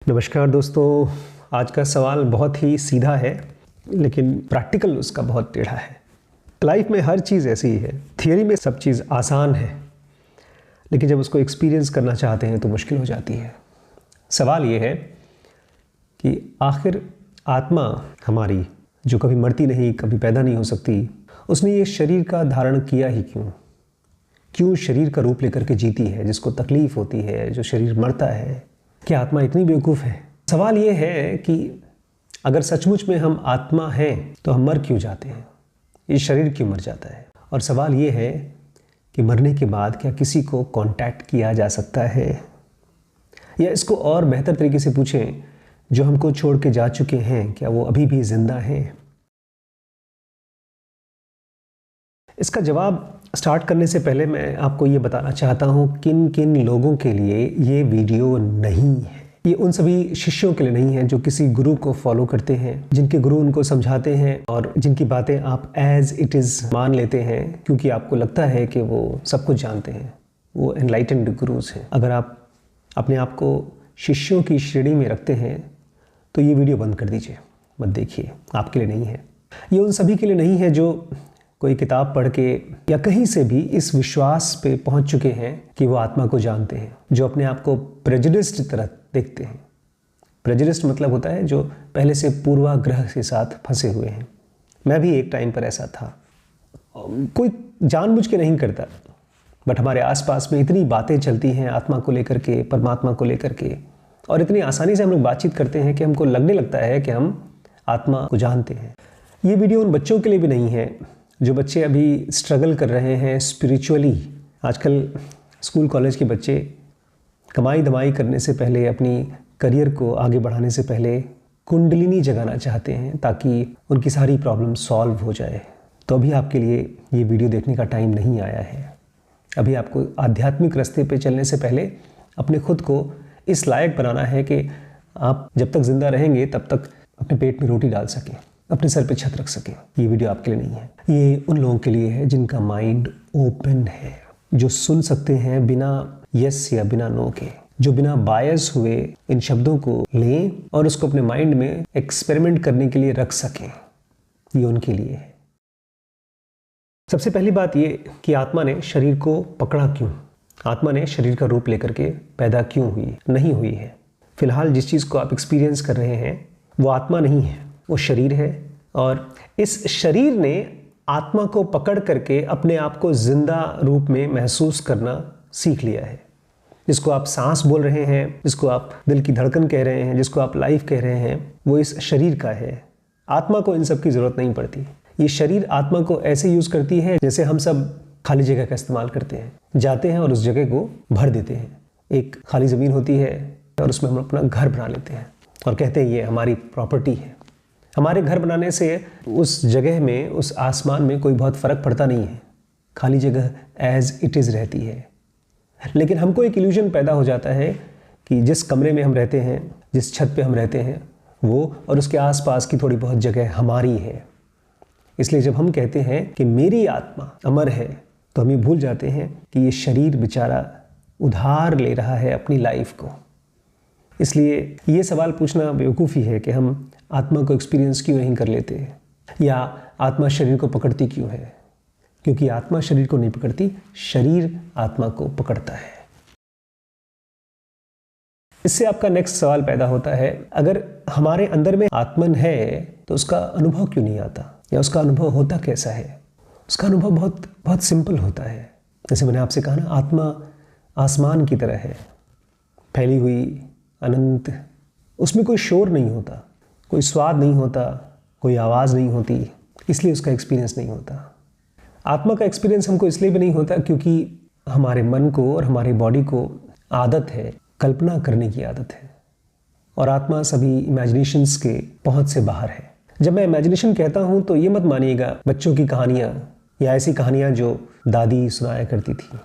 नमस्कार दोस्तों, आज का सवाल बहुत ही सीधा है लेकिन प्रैक्टिकल उसका बहुत टेढ़ा है। लाइफ में हर चीज़ ऐसी ही है। थियरी में सब चीज़ आसान है लेकिन जब उसको एक्सपीरियंस करना चाहते हैं तो मुश्किल हो जाती है। सवाल ये है कि आखिर आत्मा हमारी जो कभी मरती नहीं, कभी पैदा नहीं हो सकती, उसने ये शरीर का धारण किया ही क्यों शरीर का रूप लेकर के जीती है, जिसको तकलीफ़ होती है, जो शरीर मरता है। क्या आत्मा इतनी बेवकूफ़ है? सवाल ये है कि अगर सचमुच में हम आत्मा हैं तो हम मर क्यों जाते हैं, ये शरीर क्यों मर जाता है? और सवाल ये है कि मरने के बाद क्या किसी को कांटेक्ट किया जा सकता है? या इसको और बेहतर तरीके से पूछें, जो हमको छोड़ के जा चुके हैं क्या वो अभी भी जिंदा हैं? इसका जवाब स्टार्ट करने से पहले मैं आपको ये बताना चाहता हूँ किन किन लोगों के लिए ये वीडियो नहीं है। ये उन सभी शिष्यों के लिए नहीं है जो किसी गुरु को फॉलो करते हैं, जिनके गुरु उनको समझाते हैं और जिनकी बातें आप एज इट इज़ मान लेते हैं क्योंकि आपको लगता है कि वो सब कुछ जानते हैं, वो एनलाइटेंड गुरुज हैं। अगर आप अपने आप को शिष्यों की श्रेणी में रखते हैं तो ये वीडियो बंद कर दीजिए, मत देखिए, आपके लिए नहीं है। ये उन सभी के लिए नहीं है जो कोई किताब पढ़ के या कहीं से भी इस विश्वास पे पहुंच चुके हैं कि वो आत्मा को जानते हैं, जो अपने आप को प्रेजुडिस्ड तरह देखते हैं। प्रेजुडिस्ड मतलब होता है जो पहले से पूर्वाग्रह के साथ फंसे हुए हैं। मैं भी एक टाइम पर ऐसा था। कोई जानबूझ के नहीं करता, बट हमारे आसपास में इतनी बातें चलती हैं आत्मा को लेकर के, परमात्मा को लेकर के, और इतनी आसानी से हम लोग बातचीत करते हैं कि हमको लगने लगता है कि हम आत्मा को जानते हैं। ये वीडियो उन बच्चों के लिए भी नहीं है जो बच्चे अभी स्ट्रगल कर रहे हैं स्पिरिचुअली। आजकल स्कूल कॉलेज के बच्चे कमाई धमाई करने से पहले, अपनी करियर को आगे बढ़ाने से पहले कुंडलिनी जगाना चाहते हैं ताकि उनकी सारी प्रॉब्लम सॉल्व हो जाए। तो अभी आपके लिए ये वीडियो देखने का टाइम नहीं आया है। अभी आपको आध्यात्मिक रास्ते पे चलने से पहले अपने खुद को इस लायक बनाना है कि आप जब तक जिंदा रहेंगे तब तक अपने पेट में रोटी डाल सकें, अपने सर पे छत रख सकें। ये वीडियो आपके लिए नहीं है। ये उन लोगों के लिए है जिनका माइंड ओपन है, जो सुन सकते हैं बिना यस या बिना नो के, जो बिना बायस हुए इन शब्दों को लें और उसको अपने माइंड में एक्सपेरिमेंट करने के लिए रख सकें। ये उनके लिए है। सबसे पहली बात ये कि आत्मा ने शरीर को पकड़ा क्यों? आत्मा ने शरीर का रूप लेकर के पैदा क्यों हुई? नहीं हुई है। फिलहाल जिस चीज़ को आप एक्सपीरियंस कर रहे हैं वो आत्मा नहीं है, वो शरीर है। और इस शरीर ने आत्मा को पकड़ करके अपने आप को जिंदा रूप में महसूस करना सीख लिया है। जिसको आप सांस बोल रहे हैं, जिसको आप दिल की धड़कन कह रहे हैं, जिसको आप लाइफ कह रहे हैं, वो इस शरीर का है। आत्मा को इन सब की ज़रूरत नहीं पड़ती। ये शरीर आत्मा को ऐसे यूज़ करती है जैसे हम सब खाली जगह का इस्तेमाल करते हैं। जाते हैं और उस जगह को भर देते हैं। एक खाली ज़मीन होती है और उसमें हम अपना घर बना लेते हैं और कहते हैं ये हमारी प्रॉपर्टी है। हमारे घर बनाने से उस जगह में, उस आसमान में कोई बहुत फ़र्क पड़ता नहीं है। खाली जगह एज इट इज़ रहती है। लेकिन हमको एक इल्यूजन पैदा हो जाता है कि जिस कमरे में हम रहते हैं, जिस छत पे हम रहते हैं, वो और उसके आसपास की थोड़ी बहुत जगह हमारी है। इसलिए जब हम कहते हैं कि मेरी आत्मा अमर है तो हम ये भूल जाते हैं कि ये शरीर बेचारा उधार ले रहा है अपनी लाइफ को। इसलिए ये सवाल पूछना बेवकूफ़ी है कि हम आत्मा को एक्सपीरियंस क्यों नहीं कर लेते, या आत्मा शरीर को पकड़ती क्यों है? क्योंकि आत्मा शरीर को नहीं पकड़ती, शरीर आत्मा को पकड़ता है। इससे आपका नेक्स्ट सवाल पैदा होता है, अगर हमारे अंदर में आत्मन है तो उसका अनुभव क्यों नहीं आता, या उसका अनुभव होता कैसा है? उसका अनुभव बहुत बहुत सिंपल होता है। जैसे मैंने आपसे कहा ना, आत्मा आसमान की तरह है, फैली हुई, अनंत। उसमें कोई शोर नहीं होता, कोई स्वाद नहीं होता, कोई आवाज़ नहीं होती, इसलिए उसका एक्सपीरियंस नहीं होता। आत्मा का एक्सपीरियंस हमको इसलिए भी नहीं होता क्योंकि हमारे मन को और हमारी बॉडी को आदत है, कल्पना करने की आदत है, और आत्मा सभी इमेजिनेशंस के पहुंच से बाहर है। जब मैं इमेजिनेशन कहता हूं तो ये मत मानिएगा बच्चों की कहानियाँ या ऐसी कहानियाँ जो दादी सुनाया करती थी।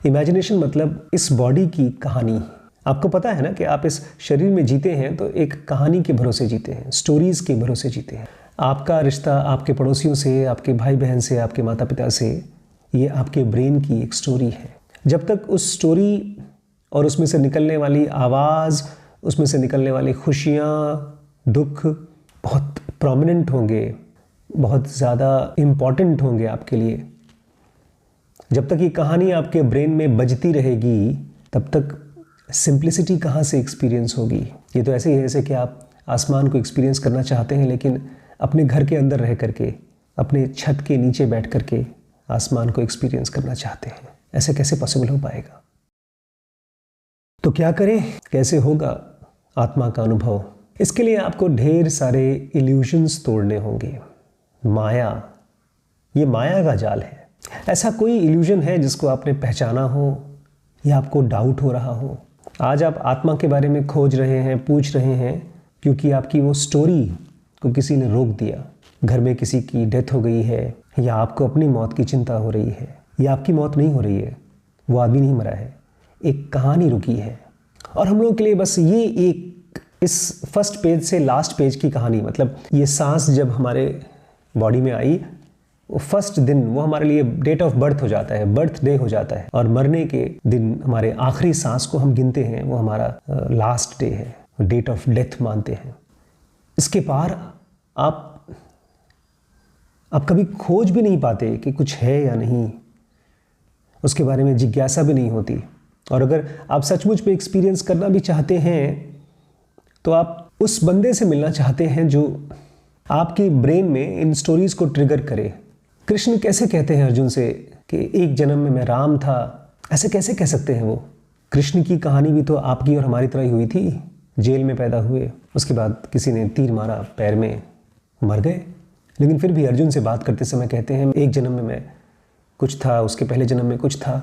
इमेजिनेशन मतलब इस बॉडी की कहानी। आपको पता है ना कि आप इस शरीर में जीते हैं तो एक कहानी के भरोसे जीते हैं, स्टोरीज़ के भरोसे जीते हैं। आपका रिश्ता आपके पड़ोसियों से, आपके भाई बहन से, आपके माता पिता से, ये आपके ब्रेन की एक स्टोरी है। जब तक उस स्टोरी और उसमें से निकलने वाली आवाज़ उसमें से निकलने वाली खुशियाँ, दुख बहुत प्रोमिनेंट होंगे, बहुत ज़्यादा इम्पॉर्टेंट होंगे आपके लिए। जब तक ये कहानी आपके ब्रेन में बजती रहेगी तब तक सिंप्लिसिटी कहाँ से एक्सपीरियंस होगी। ये तो ऐसे ही है जैसे कि आप आसमान को एक्सपीरियंस करना चाहते हैं लेकिन अपने घर के अंदर रह करके, अपने छत के नीचे बैठ करके आसमान को एक्सपीरियंस करना चाहते हैं। ऐसे कैसे पॉसिबल हो पाएगा? तो क्या करें, कैसे होगा आत्मा का अनुभव? इसके लिए आपको ढेर सारे इल्यूजन्स तोड़ने होंगे। माया, ये माया का जाल है। ऐसा कोई इल्यूजन है जिसको आपने पहचाना हो या आपको डाउट हो रहा हो? आज आप आत्मा के बारे में खोज रहे हैं, पूछ रहे हैं क्योंकि आपकी वो स्टोरी को किसी ने रोक दिया। घर में किसी की डेथ हो गई है या आपको अपनी मौत की चिंता हो रही है या आपकी मौत नहीं हो रही है, वो आदमी नहीं मरा है, एक कहानी रुकी है। और हम लोगों के लिए बस ये एक इस फर्स्ट पेज से लास्ट पेज की कहानी, मतलब ये सांस जब हमारे बॉडी में आई, वो फर्स्ट दिन वो हमारे लिए डेट ऑफ बर्थ हो जाता है, बर्थ डे हो जाता है। और मरने के दिन हमारे आखिरी सांस को हम गिनते हैं, वो हमारा लास्ट डे है, डेट ऑफ डेथ मानते हैं। इसके पार आप कभी खोज भी नहीं पाते कि कुछ है या नहीं, उसके बारे में जिज्ञासा भी नहीं होती। और अगर आप सचमुच में एक्सपीरियंस करना भी चाहते हैं तो आप उस बंदे से मिलना चाहते हैं जो आपकी ब्रेन में इन स्टोरीज को ट्रिगर करे। कृष्ण कैसे कहते हैं अर्जुन से कि एक जन्म में मैं राम था? ऐसे कैसे कह सकते हैं वो? कृष्ण की कहानी भी तो आपकी और हमारी तरह ही हुई थी। जेल में पैदा हुए, उसके बाद किसी ने तीर मारा, पैर में मर गए, लेकिन फिर भी अर्जुन से बात करते समय कहते हैं एक जन्म में मैं कुछ था, उसके पहले जन्म में कुछ था।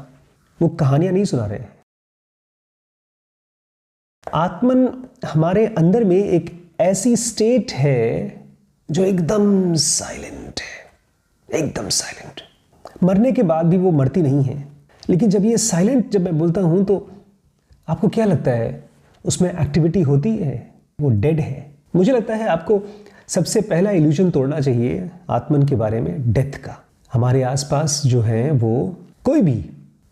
वो कहानियां नहीं सुना रहे। आत्मन हमारे अंदर में एक ऐसी स्टेट है जो एकदम साइलेंट है, एकदम साइलेंट। मरने के बाद भी वो मरती नहीं है। लेकिन जब ये साइलेंट जब मैं बोलता हूं तो आपको क्या लगता है? उसमें एक्टिविटी होती है, वो डेड है। मुझे लगता है आपको सबसे पहला इल्यूजन तोड़ना चाहिए आत्मन के बारे में, डेथ का। हमारे आसपास जो है वो कोई भी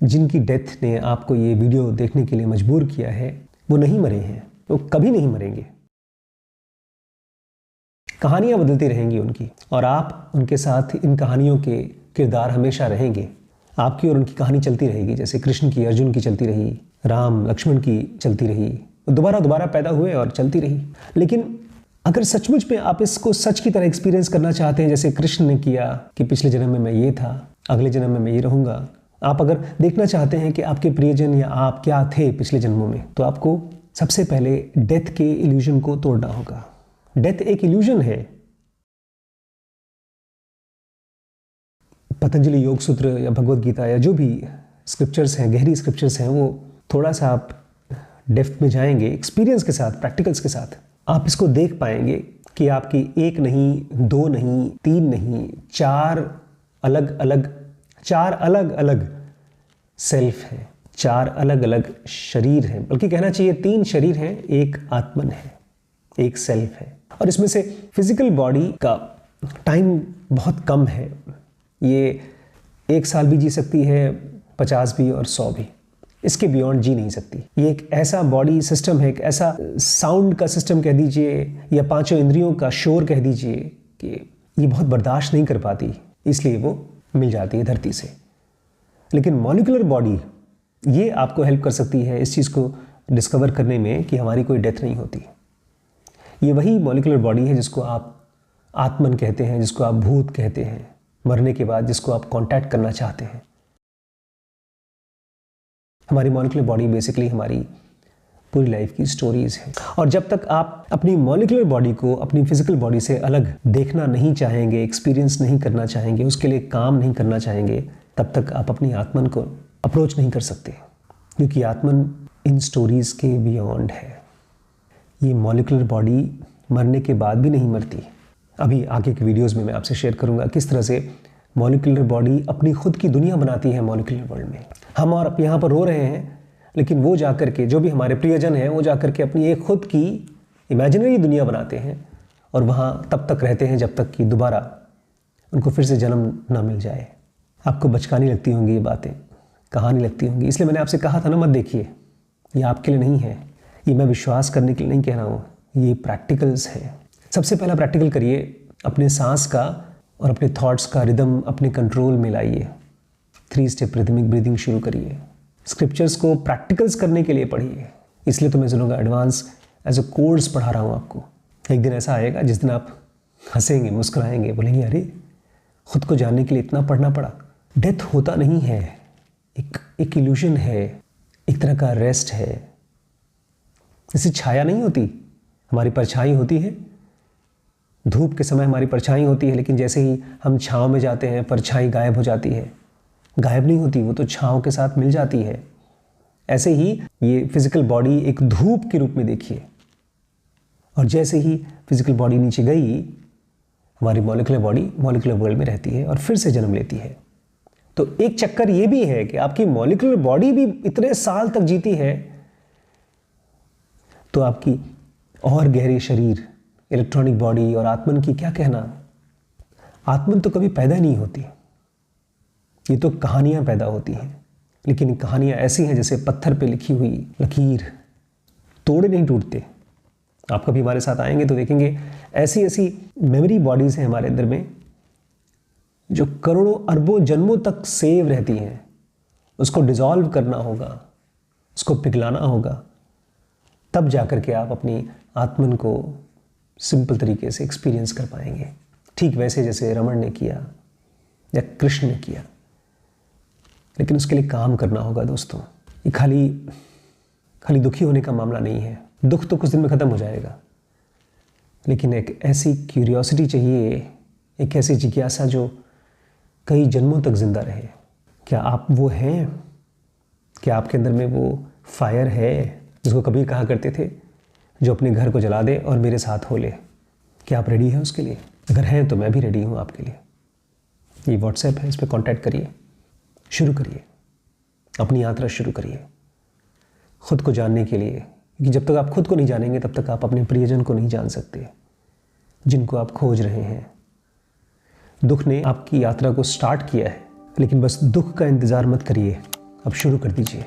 जिनकी डेथ ने आपको ये वीडियो देखने के लिए मजबूर किया है, वो नहीं मरे हैं, वो कभी नहीं मरेंगे। कहानियां बदलती रहेंगी उनकी, और आप उनके साथ इन कहानियों के किरदार हमेशा रहेंगे। आपकी और उनकी कहानी चलती रहेगी, जैसे कृष्ण की अर्जुन की चलती रही, राम लक्ष्मण की चलती रही, दोबारा पैदा हुए और चलती रही। लेकिन अगर सचमुच में आप इसको सच की तरह एक्सपीरियंस करना चाहते हैं, जैसे कृष्ण ने किया कि पिछले जन्म में मैं ये था, अगले जन्म में मैं ये रहूंगा, आप अगर देखना चाहते हैं कि आपके प्रियजन या आप क्या थे पिछले जन्मों में, तो आपको सबसे पहले डेथ के इल्यूजन को तोड़ना होगा। डेथ एक इल्यूजन है। पतंजलि योग सूत्र या भगवत गीता या जो भी स्क्रिप्चर्स हैं, गहरी स्क्रिप्चर्स हैं, वो थोड़ा सा आप डेप्थ में जाएंगे एक्सपीरियंस के साथ, प्रैक्टिकल्स के साथ, आप इसको देख पाएंगे कि आपकी एक नहीं, दो नहीं, तीन नहीं, चार अलग अलग सेल्फ है, चार अलग अलग शरीर हैं, बल्कि कहना चाहिए 3 शरीर हैं, एक आत्मन है, एक सेल्फ है। और इसमें से फिजिकल बॉडी का टाइम बहुत कम है। ये 1 साल भी जी सकती है, 50 भी और 100 भी, इसके बियॉन्ड जी नहीं सकती। ये एक ऐसा बॉडी सिस्टम है, एक ऐसा साउंड का सिस्टम कह दीजिए या 5 इंद्रियों का शोर कह दीजिए कि ये बहुत बर्दाश्त नहीं कर पाती, इसलिए वो मिल जाती है धरती से। लेकिन मॉलिक्यूलर बॉडी ये आपको हेल्प कर सकती है इस चीज़ को डिस्कवर करने में कि हमारी कोई डेथ नहीं होती। ये वही मॉलिक्यूलर बॉडी है जिसको आप आत्मन कहते हैं, जिसको आप भूत कहते हैं, मरने के बाद जिसको आप कांटेक्ट करना चाहते हैं। हमारी मॉलिक्यूलर बॉडी बेसिकली हमारी पूरी लाइफ की स्टोरीज है। और जब तक आप अपनी मॉलिक्यूलर बॉडी को अपनी फिजिकल बॉडी से अलग देखना नहीं चाहेंगे, एक्सपीरियंस नहीं करना चाहेंगे, उसके लिए काम नहीं करना चाहेंगे, तब तक आप अपनी आत्मन को अप्रोच नहीं कर सकते, क्योंकि आत्मन इन स्टोरीज के बियॉन्ड है। ये मॉलिक्यूलर बॉडी मरने के बाद भी नहीं मरती। अभी आगे के वीडियोस में मैं आपसे शेयर करूंगा किस तरह से मॉलिक्यूलर बॉडी अपनी खुद की दुनिया बनाती है मॉलिक्यूलर वर्ल्ड में। हम और यहाँ पर रो रहे हैं, लेकिन वो जाकर के, जो भी हमारे प्रियजन हैं, वो जाकर के अपनी एक खुद की इमेजिनरी दुनिया बनाते हैं और वहाँ तब तक रहते हैं जब तक कि दोबारा उनको फिर से जन्म ना मिल जाए। आपको बचकानी लगती होंगी ये बातें, कहानी लगती होंगी, इसलिए मैंने आपसे कहा था ना, मत देखिए, ये आपके लिए नहीं है। ये मैं विश्वास करने के लिए नहीं कह रहा हूँ, ये प्रैक्टिकल्स है। सबसे पहला प्रैक्टिकल करिए, अपने सांस का और अपने थॉट्स का रिदम अपने कंट्रोल में लाइए। 3 स्टेप रिदमिक ब्रीदिंग शुरू करिए। स्क्रिप्चर्स को प्रैक्टिकल्स करने के लिए पढ़िए। इसलिए तो मैं सुनूंगा एडवांस एज अ कोर्स पढ़ा रहा हूँ आपको। एक दिन ऐसा आएगा जिस दिन आप हंसेंगे, मुस्कुराएंगे, बोलेंगे अरे खुद को जानने के लिए इतना पढ़ना पड़ा। डेथ होता नहीं है, एक इल्यूजन है, एक तरह का रेस्ट है। जैसे छाया नहीं होती, हमारी परछाई होती है। धूप के समय हमारी परछाई होती है, लेकिन जैसे ही हम छाँव में जाते हैं परछाई गायब हो जाती है। गायब नहीं होती, वो तो छाँव के साथ मिल जाती है। ऐसे ही ये फिजिकल बॉडी एक धूप के रूप में देखिए, और जैसे ही फिजिकल बॉडी नीचे गई, हमारी मॉलिक्यूलर बॉडी मॉलिक्यूलर वर्ल्ड में रहती है और फिर से जन्म लेती है। तो एक चक्कर ये भी है कि आपकी मॉलिक्यूलर बॉडी भी इतने साल तक जीती है, तो आपकी और गहरे शरीर, इलेक्ट्रॉनिक बॉडी और आत्मन की क्या कहना। आत्मन तो कभी पैदा नहीं होती, ये तो कहानियां पैदा होती हैं। लेकिन कहानियां ऐसी हैं जैसे पत्थर पे लिखी हुई लकीर, तोड़े नहीं टूटते। आप कभी हमारे साथ आएंगे तो देखेंगे ऐसी ऐसी मेमोरी बॉडीज हैं हमारे अंदर में जो करोड़ों अरबों जन्मों तक सेव रहती हैं। उसको डिसॉल्व करना होगा, उसको पिघलाना होगा, तब जाकर के आप अपनी आत्मन को सिंपल तरीके से एक्सपीरियंस कर पाएंगे। ठीक वैसे जैसे रमण ने किया या कृष्ण ने किया। लेकिन उसके लिए काम करना होगा दोस्तों। ये खाली दुखी होने का मामला नहीं है। दुख तो कुछ दिन में ख़त्म हो जाएगा, लेकिन एक ऐसी क्यूरियोसिटी चाहिए, एक ऐसी जिज्ञासा जो कई जन्मों तक जिंदा रहे। क्या आप वो हैं? क्या आपके अंदर में वो फायर है जिसको कभी कहा करते थे, जो अपने घर को जला दे और मेरे साथ हो ले? क्या आप रेडी हैं उसके लिए? अगर हैं तो मैं भी रेडी हूँ आपके लिए। ये व्हाट्सएप है, इस पर कॉन्टैक्ट करिए, शुरू करिए अपनी यात्रा, शुरू करिए खुद को जानने के लिए। क्योंकि जब तक आप खुद को नहीं जानेंगे तब तक आप अपने प्रियजन को नहीं जान सकते, जिनको आप खोज रहे हैं। दुख ने आपकी यात्रा को स्टार्ट किया है, लेकिन बस दुख का इंतज़ार मत करिए, अब शुरू कर दीजिए।